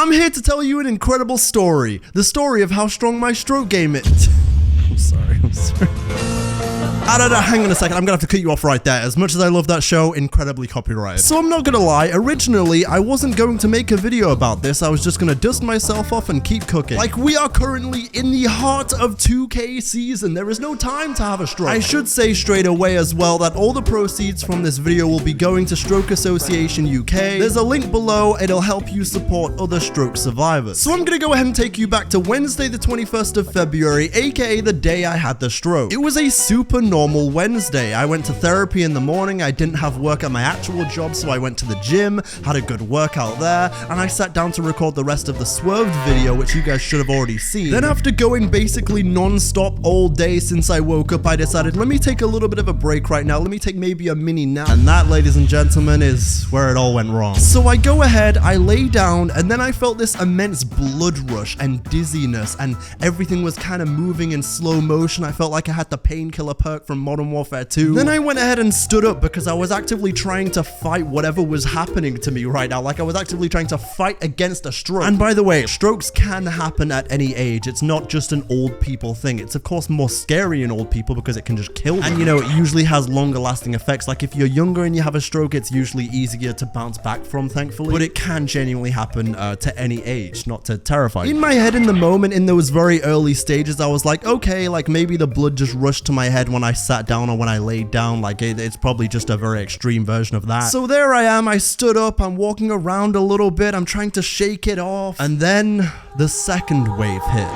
I'm here to tell you an incredible story. The story of how strong my stroke game is. I'm sorry. Hang on a second, I'm gonna have to cut you off right there. As much as I love that show, incredibly copyrighted. So I'm not gonna lie, originally, I wasn't going to make a video about this. I was just gonna dust myself off and keep cooking. Like, we are currently in the heart of 2K season. There is no time to have a stroke. I should say straight away as well that all the proceeds from this video will be going to Stroke Association UK. There's a link below, it'll help you support other stroke survivors. So I'm gonna go ahead and take you back to Wednesday the 21st of February, aka the day I had the stroke. It was a super normal Wednesday. I went to therapy in the morning. I didn't have work at my actual job, so I went to the gym, had a good workout there, and I sat down to record the rest of the Swerved video, which you guys should have already seen. Then after going basically non-stop all day since I woke up, I decided, let me take a little bit of a break right now. Let me take maybe a mini nap. And that, ladies and gentlemen, is where it all went wrong. So I go ahead, I lay down, and then I felt this immense blood rush and dizziness, and everything was kind of moving in slow motion. I felt like I had the painkiller perk from Modern Warfare 2. Then I went ahead and stood up because I was actively trying to fight whatever was happening to me right now. Like, I was actively trying to fight against a stroke. And by the way, strokes can happen at any age. It's not just an old people thing. It's of course more scary in old people because it can just kill them. And you know, it usually has longer lasting effects. Like, if you're younger and you have a stroke, it's usually easier to bounce back from, thankfully. But it can genuinely happen to any age, not to terrify you. In my head in the moment, in those very early stages, I was like, okay, like maybe the blood just rushed to my head when I sat down or when I laid down. Like, it's probably just a very extreme version of that. So there I am, I stood up, I'm walking around a little bit, I'm trying to shake it off, and then the second wave hit.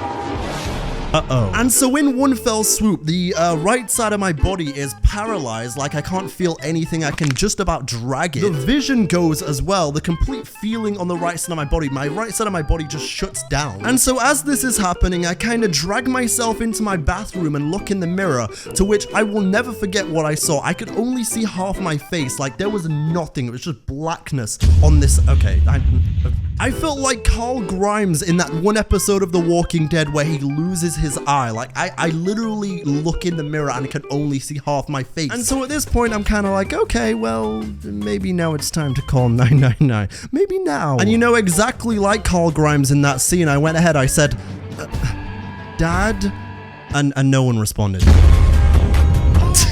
And so in one fell swoop, the right side of my body is paralyzed. Like, I can't feel anything. I can just about drag it. The vision goes as well. The complete feeling on the right side of my body. My right side of my body just shuts down. And so as this is happening, I kind of drag myself into my bathroom and look in the mirror, to which I will never forget what I saw. I could only see half my face. Like, there was nothing. It was just blackness on this. Okay, I felt like Carl Grimes in that one episode of The Walking Dead where he loses his eye. Like, I literally look in the mirror and I can only see half my face. And so at this point, I'm kind of like, okay, well, maybe now it's time to call 999. Maybe now. And you know, exactly like Carl Grimes in that scene, I went ahead, I said, Dad? And no one responded.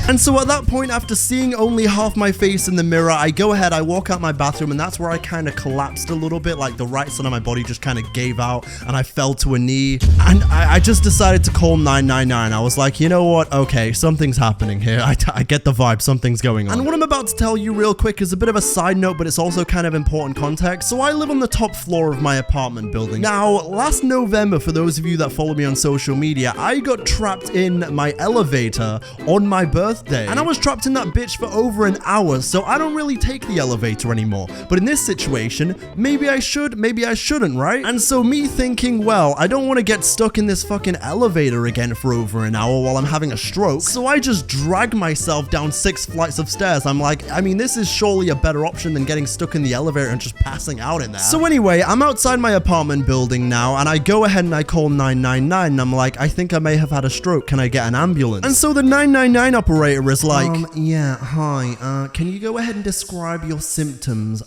And so at that point, after seeing only half my face in the mirror, I go ahead, I walk out my bathroom, and that's where I kind of collapsed a little bit. Like, the right side of my body just kind of gave out, and I fell to a knee. And I just decided to call 999. I was like, you know what? Okay, something's happening here. I get the vibe. Something's going on. And what I'm about to tell you real quick is a bit of a side note, but it's also kind of important context. So I live on the top floor of my apartment building. Now, last November, for those of you that follow me on social media, I got trapped in my elevator on my birthday. And I was trapped in that bitch for over an hour, so I don't really take the elevator anymore. But in this situation, maybe I should, maybe I shouldn't, right? And so me thinking, well, I don't want to get stuck in this fucking elevator again for over an hour while I'm having a stroke. So I just drag myself down 6 flights of stairs. I'm like, I mean, this is surely a better option than getting stuck in the elevator and just passing out in there. So anyway, I'm outside my apartment building now, and I go ahead and I call 999, and I'm like, I think I may have had a stroke. Can I get an ambulance? And so the 999 operator is like, yeah, hi, can you go ahead and describe your symptoms?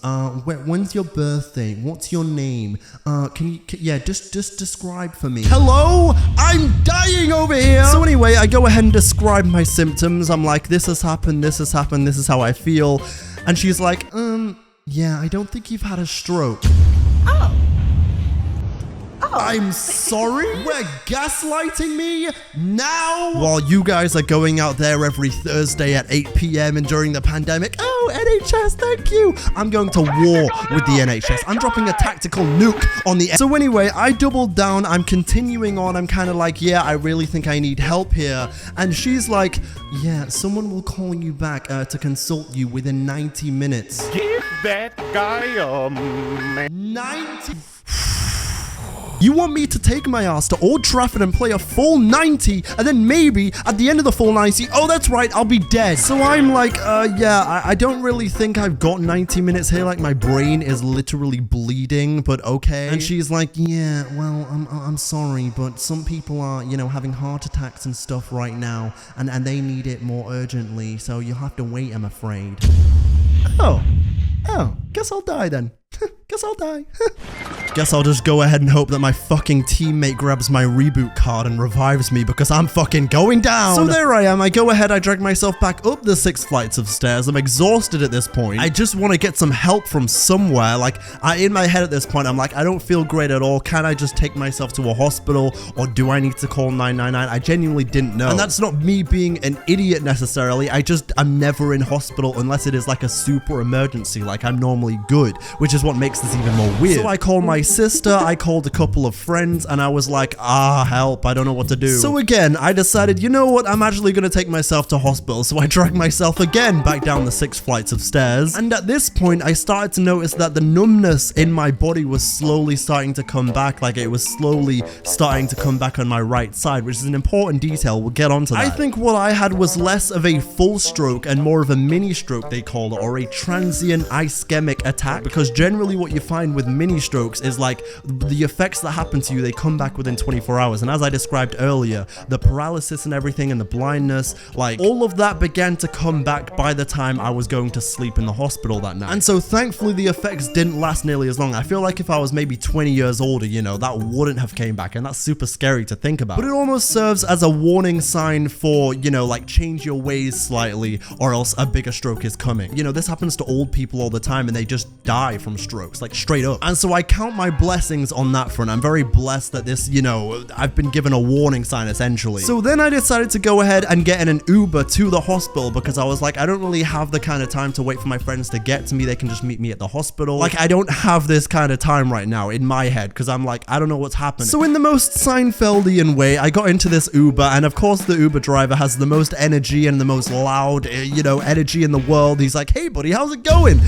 When's your birthday? What's your name? Just describe for me. Hello? I'm dying over here. So anyway, I go ahead and describe my symptoms. I'm like, this has happened, this has happened, this is how I feel. And she's like, yeah, I don't think you've had a stroke. Oh. I'm sorry? We're gaslighting me now? While you guys are going out there every Thursday at 8 p.m. and during the pandemic, oh, NHS, thank you. I'm going to war with the NHS. I'm dropping a tactical nuke on the... So anyway, I doubled down. I'm continuing on. I'm kind of like, yeah, I really think I need help here. And she's like, yeah, someone will call you back to consult you within 90 minutes. Give that guy 90... You want me to take my ass to Old Trafford and play a full 90, and then maybe at the end of the full 90, oh, that's right, I'll be dead. So I'm like, yeah, I don't really think I've got 90 minutes here. Like, my brain is literally bleeding, but okay. And she's like, yeah, well, I'm sorry, but some people are, you know, having heart attacks and stuff right now, and they need it more urgently, so you'll have to wait, I'm afraid. Oh, guess I'll die then. Guess I'll die. Guess I'll just go ahead and hope that my fucking teammate grabs my reboot card and revives me because I'm fucking going down. So there I am. I go ahead, I drag myself back up the 6 flights of stairs. I'm exhausted at this point. I just want to get some help from somewhere. Like, in my head at this point, I'm like, I don't feel great at all. Can I just take myself to a hospital, or do I need to call 999? I genuinely didn't know. And that's not me being an idiot necessarily. I'm never in hospital unless it is like a super emergency. Like, I'm normally good, which is what makes this even more weird. So I called my sister, I called a couple of friends, and I was like, help, I don't know what to do. So again, I decided, you know what, I'm actually gonna take myself to hospital. So I dragged myself again back down the 6 flights of stairs. And at this point, I started to notice that the numbness in my body was slowly starting to come back. Like, it was slowly starting to come back on my right side, which is an important detail. We'll get onto that. I think what I had was less of a full stroke and more of a mini stroke, they call it, or a transient ischemic attack, because generally what you find with mini strokes is like the effects that happen to you, they come back within 24 hours. And as I described earlier, the paralysis and everything and the blindness, like all of that began to come back by the time I was going to sleep in the hospital that night. And so thankfully the effects didn't last nearly as long. I feel like if I was maybe 20 years older, you know, that wouldn't have came back, and that's super scary to think about. But it almost serves as a warning sign for, you know, like, change your ways slightly or else a bigger stroke is coming. You know, this happens to old people all the time and they just die from strokes, like straight up. And so I count my blessings on that front. I'm very blessed that this, you know, I've been given a warning sign essentially. So then I decided to go ahead and get in an Uber to the hospital because I was like, I don't really have the kind of time to wait for my friends to get to me. They can just meet me at the hospital. Like, I don't have this kind of time right now in my head because I'm like, I don't know what's happening. So in the most Seinfeldian way, I got into this Uber, and of course the Uber driver has the most energy and the most loud, you know, energy in the world. He's like, hey buddy, how's it going?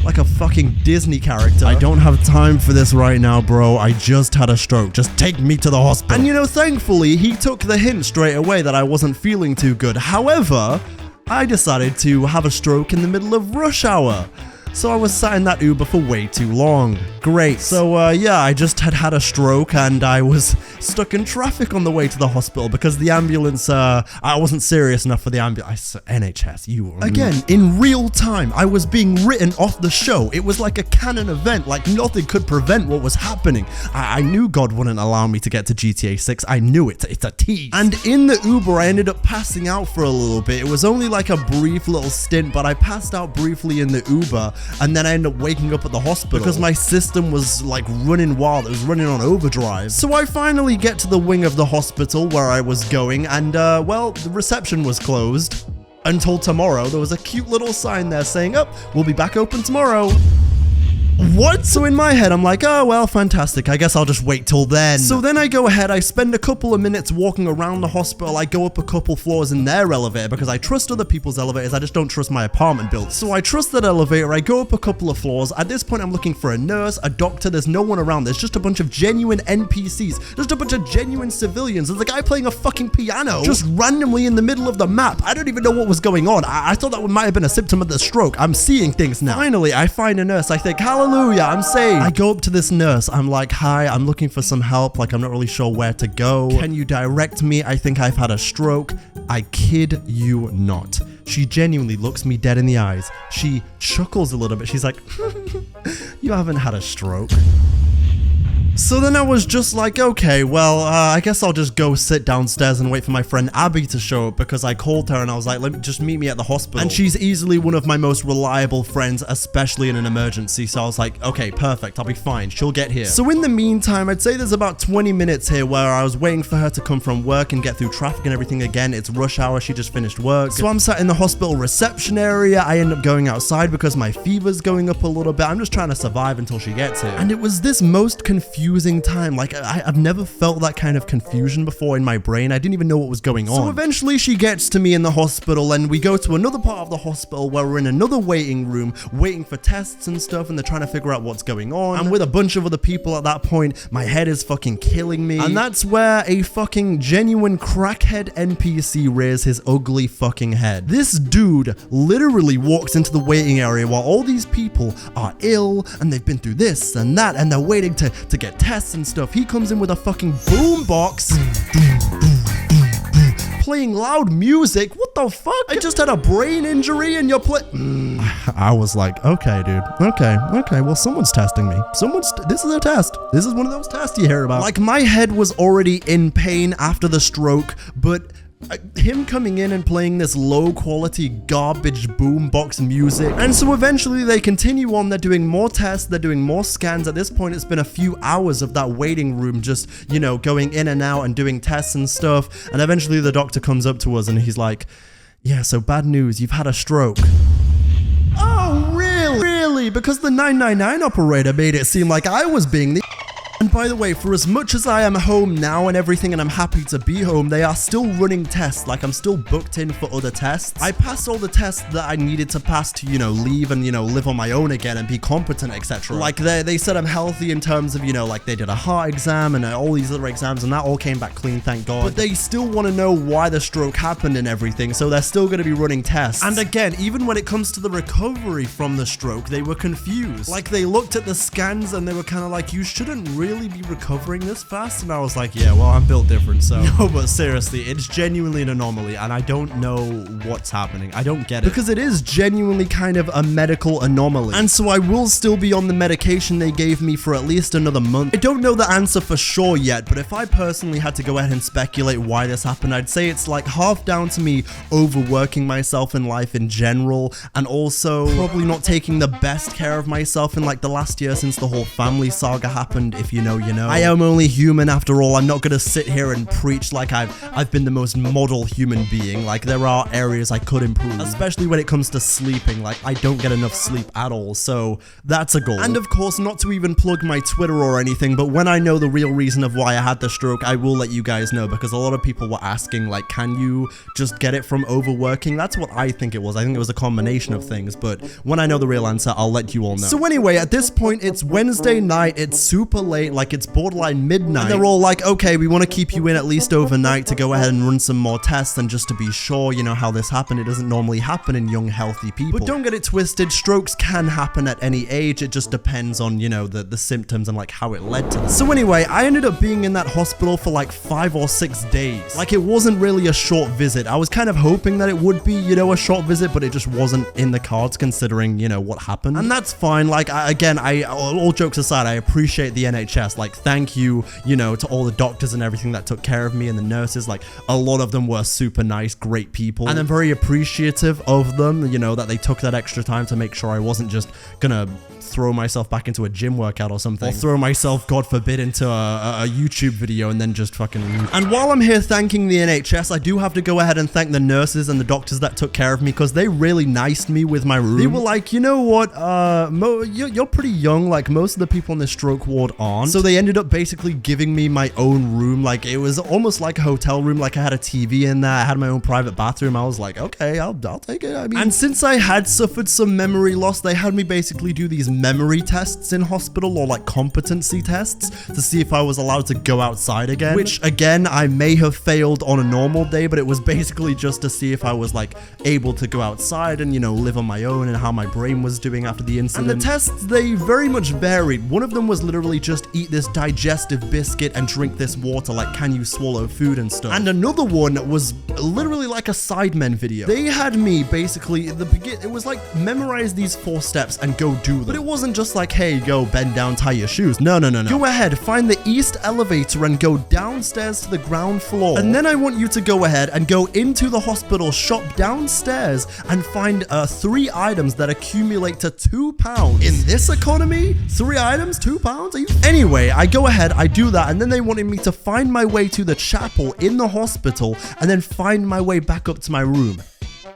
Like a fucking Disney character. I don't have time for this right now, bro. I just had a stroke. Just take me to the hospital. And you know, thankfully, he took the hint straight away that I wasn't feeling too good. However, I decided to have a stroke in the middle of rush hour. So I was sat in that Uber for way too long. Great. So yeah, I just had a stroke and I was stuck in traffic on the way to the hospital because the ambulance, I wasn't serious enough for the ambulance. NHS, you were... Again, in real time, I was being written off the show. It was like a canon event, like nothing could prevent what was happening. I knew God wouldn't allow me to get to GTA 6. I knew it. It's a tease. And in the Uber, I ended up passing out for a little bit. It was only like a brief little stint, but I passed out briefly in the Uber. And then I ended up waking up at the hospital because my system was like running wild. It was running on overdrive. So I finally get to the wing of the hospital where I was going, and well, the reception was closed until tomorrow. There was a cute little sign there saying, we'll be back open tomorrow. What? So in my head, I'm like, oh, well, fantastic. I guess I'll just wait till then. So then I go ahead, I spend a couple of minutes walking around the hospital. I go up a couple floors in their elevator because I trust other people's elevators. I just don't trust my apartment building. So I trust that elevator. I go up a couple of floors. At this point, I'm looking for a nurse, a doctor. There's no one around. There's just a bunch of genuine NPCs. Just a bunch of genuine civilians. There's a guy playing a fucking piano just randomly in the middle of the map. I don't even know what was going on. I thought that might have been a symptom of the stroke. I'm seeing things now. Finally, I find a nurse. I think, hallelujah, I'm saved. I go up to this nurse. I'm like, hi, I'm looking for some help. Like, I'm not really sure where to go. Can you direct me? I think I've had a stroke. I kid you not. She genuinely looks me dead in the eyes. She chuckles a little bit. She's like, you haven't had a stroke. So then I was just like, okay, well, I guess I'll just go sit downstairs and wait for my friend Abby to show up because I called her and I was like, just meet me at the hospital. And she's easily one of my most reliable friends, especially in an emergency. So I was like, okay, perfect. I'll be fine. She'll get here. So in the meantime, I'd say there's about 20 minutes here where I was waiting for her to come from work and get through traffic and everything again. It's rush hour. She just finished work. So I'm sat in the hospital reception area. I end up going outside because my fever's going up a little bit. I'm just trying to survive until she gets here. And it was this most confusing time. Like, I've never felt that kind of confusion before in my brain. I didn't even know what was going on. So eventually she gets to me in the hospital and we go to another part of the hospital where we're in another waiting room waiting for tests and stuff, and they're trying to figure out what's going on. I'm with a bunch of other people at that point. My head is fucking killing me. And that's where a fucking genuine crackhead NPC rears his ugly fucking head. This dude literally walks into the waiting area while all these people are ill and they've been through this and that and they're waiting to get tests and stuff. He comes in with a fucking boombox playing loud music. What the fuck? I just had a brain injury and you're I was like, okay, dude. Okay. Well, someone's testing me. This is a test. This is one of those tests you hear about. Like, my head was already in pain after the stroke, but him coming in and playing this low quality garbage boombox music. And so eventually they continue on. They're doing more tests. They're doing more scans. At this point, it's been a few hours of that waiting room just, you know, going in and out and doing tests and stuff. And eventually the doctor comes up to us and he's like, yeah, so bad news. You've had a stroke. Oh, really? Really? Because the 999 operator made it seem like I was being the... And by the way, for as much as I am home now and everything, and I'm happy to be home, they are still running tests. Like, I'm still booked in for other tests. I passed all the tests that I needed to pass to, you know, leave and, you know, live on my own again and be competent, etc. Like, they said I'm healthy in terms of, you know, like, they did a heart exam and all these other exams, and that all came back clean, thank God. But they still want to know why the stroke happened and everything, so they're still going to be running tests. And again, even when it comes to the recovery from the stroke, they were confused. Like, they looked at the scans and they were kind of like, you shouldn't really be recovering this fast. And I was like, yeah, well, I'm built different, so. No, but seriously, it's genuinely an anomaly, and I don't know what's happening. I don't get it. Because it is genuinely kind of a medical anomaly. And so I will still be on the medication they gave me for at least another month. I don't know the answer for sure yet, but if I personally had to go ahead and speculate why this happened, I'd say it's like half down to me overworking myself in life in general, and also probably not taking the best care of myself in like the last year since the whole family saga happened. If you know, you know. I am only human after all. I'm not gonna sit here and preach like I've been the most model human being. Like, there are areas I could improve, especially when it comes to sleeping. Like, I don't get enough sleep at all, so that's a goal. And of course, not to even plug my Twitter or anything, but when I know the real reason of why I had the stroke, I will let you guys know, because a lot of people were asking, like, can you just get it from overworking? That's what I think it was. I think it was a combination of things, but when I know the real answer, I'll let you all know. So anyway, at this point, it's Wednesday night. It's super late. Like, it's borderline midnight. And they're all like, okay, we want to keep you in at least overnight to go ahead and run some more tests, and just to be sure, you know, how this happened. It doesn't normally happen in young, healthy people. But don't get it twisted, strokes can happen at any age. It just depends on, you know, the symptoms and like how it led to them. So anyway, I ended up being in that hospital for like 5 or 6 days. Like, it wasn't really a short visit. I was kind of hoping that it would be, you know, a short visit, but it just wasn't in the cards considering, you know, what happened. And that's fine. Like, again, all jokes aside, I appreciate the NHS. Like, thank you, you know, to all the doctors and everything that took care of me, and the nurses. Like, a lot of them were super nice, great people, and I'm very appreciative of them, you know, that they took that extra time to make sure I wasn't just gonna throw myself back into a gym workout or something, or throw myself, God forbid, into a YouTube video and then just fucking leave. And while I'm here thanking the NHS, I do have to go ahead and thank the nurses and the doctors that took care of me, because they really niced me with my room. They were like, you know what, you're pretty young, like most of the people in the stroke ward aren't. So they ended up basically giving me my own room. Like, it was almost like a hotel room. Like, I had a TV in there, I had my own private bathroom. I was like, okay, I'll take it. I mean, and since I had suffered some memory loss, they had me basically do these memory tests in hospital, or like competency tests, to see if I was allowed to go outside again, which again, I may have failed on a normal day, but it was basically just to see if I was like able to go outside and, you know, live on my own, and how my brain was doing after the incident. And the tests, they very much varied. One of them was literally just eat this digestive biscuit and drink this water, like, can you swallow food and stuff. And another one was literally like a Sidemen video. They had me basically, it was like, memorize these 4 steps and go do them. But it wasn't just like, hey, go bend down, tie your shoes. No. Go ahead, find the east elevator and go downstairs to the ground floor. And then I want you to go ahead and go into the hospital shop downstairs and find 3 items that accumulate to £2. In this economy, 3 items, £2? Are you? Anyway, I go ahead, I do that, and then they wanted me to find my way to the chapel in the hospital and then find my way back up to my room.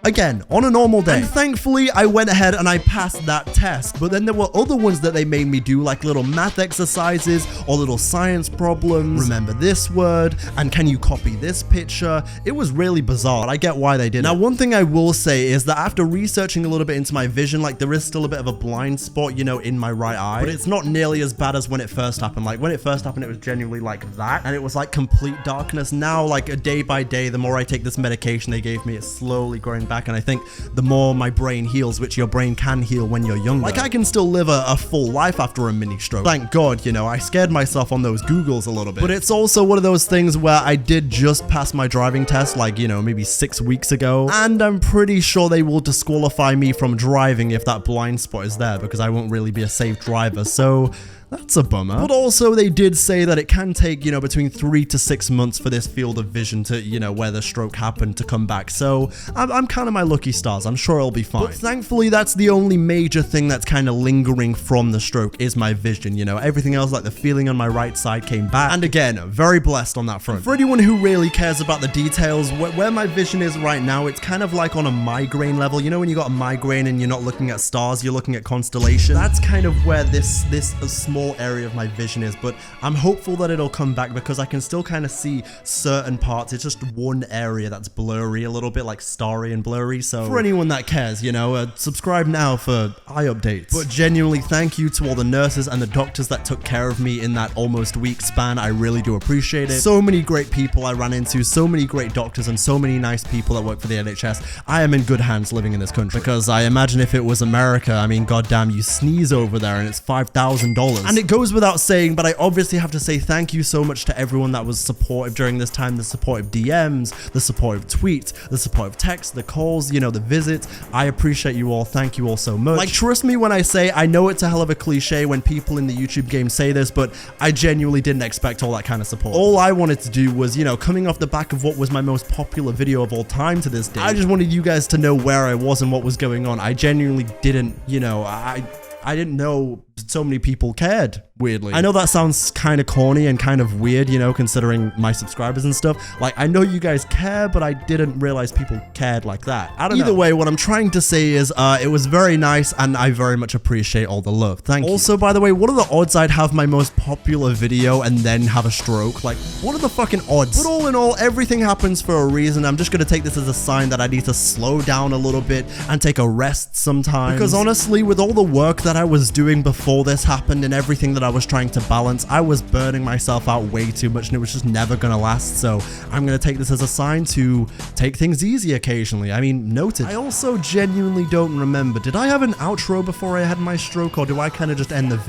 Again, on a normal day. And thankfully, I went ahead and I passed that test. But then there were other ones that they made me do, like little math exercises or little science problems. Remember this word, and can you copy this picture? It was really bizarre. I get why they did it. Now, one thing I will say is that after researching a little bit into my vision, like, there is still a bit of a blind spot, you know, in my right eye. But it's not nearly as bad as when it first happened. Like, when it first happened, it was genuinely like that. And it was like complete darkness. Now, like, day by day, the more I take this medication they gave me, it's slowly growing back, and I think the more my brain heals, which your brain can heal when you're younger, like I can still live a full life after a mini stroke. Thank God, you know, I scared myself on those Googles a little bit. But it's also one of those things where I did just pass my driving test, like, you know, maybe 6 weeks ago, and I'm pretty sure they will disqualify me from driving if that blind spot is there, because I won't really be a safe driver. So that's a bummer. But also they did say that it can take, you know, between 3 to 6 months for this field of vision to, you know, where the stroke happened to come back. So I'm kind of my lucky stars. I'm sure it'll be fine. But thankfully, that's the only major thing that's kind of lingering from the stroke is my vision. You know, everything else, like the feeling on my right side, came back. And again, very blessed on that front. For anyone who really cares about the details, where my vision is right now, it's kind of like on a migraine level. You know, when you got a migraine and you're not looking at stars, you're looking at constellations. That's kind of where this small area of my vision is, but I'm hopeful that it'll come back because I can still kind of see certain parts. It's just one area that's blurry a little bit, like starry and blurry. So for anyone that cares, you know, subscribe now for eye updates. But genuinely, thank you to all the nurses and the doctors that took care of me in that almost week span. I really do appreciate it. So many great people I ran into, so many great doctors, and so many nice people that work for the NHS. I am in good hands living in this country, because I imagine if it was America, I mean, goddamn, you sneeze over there and it's $5,000. And it goes without saying, but I obviously have to say thank you so much to everyone that was supportive during this time, the supportive DMs, the supportive tweets, the supportive texts, the calls, you know, the visits. I appreciate you all. Thank you all so much. Like, trust me when I say, I know it's a hell of a cliche when people in the YouTube game say this, but I genuinely didn't expect all that kind of support. All I wanted to do was, you know, coming off the back of what was my most popular video of all time to this day, I just wanted you guys to know where I was and what was going on. I genuinely didn't, you know, I didn't know so many people cared, weirdly. I know that sounds kind of corny and kind of weird, you know, considering my subscribers and stuff. Like, I know you guys care, but I didn't realize people cared like that. I don't know. Either way, what I'm trying to say is, it was very nice, and I very much appreciate all the love. Thank you. Also, by the way, what are the odds I'd have my most popular video and then have a stroke? Like, what are the fucking odds? But all in all, everything happens for a reason. I'm just gonna take this as a sign that I need to slow down a little bit and take a rest sometimes. Because honestly, with all the work that I was doing before this happened and everything that I was trying to balance, I was burning myself out way too much, and it was just never gonna last. So I'm gonna take this as a sign to take things easy occasionally. I mean, noted. I also genuinely don't remember, did I have an outro before I had my stroke, or do I kind of just end the video?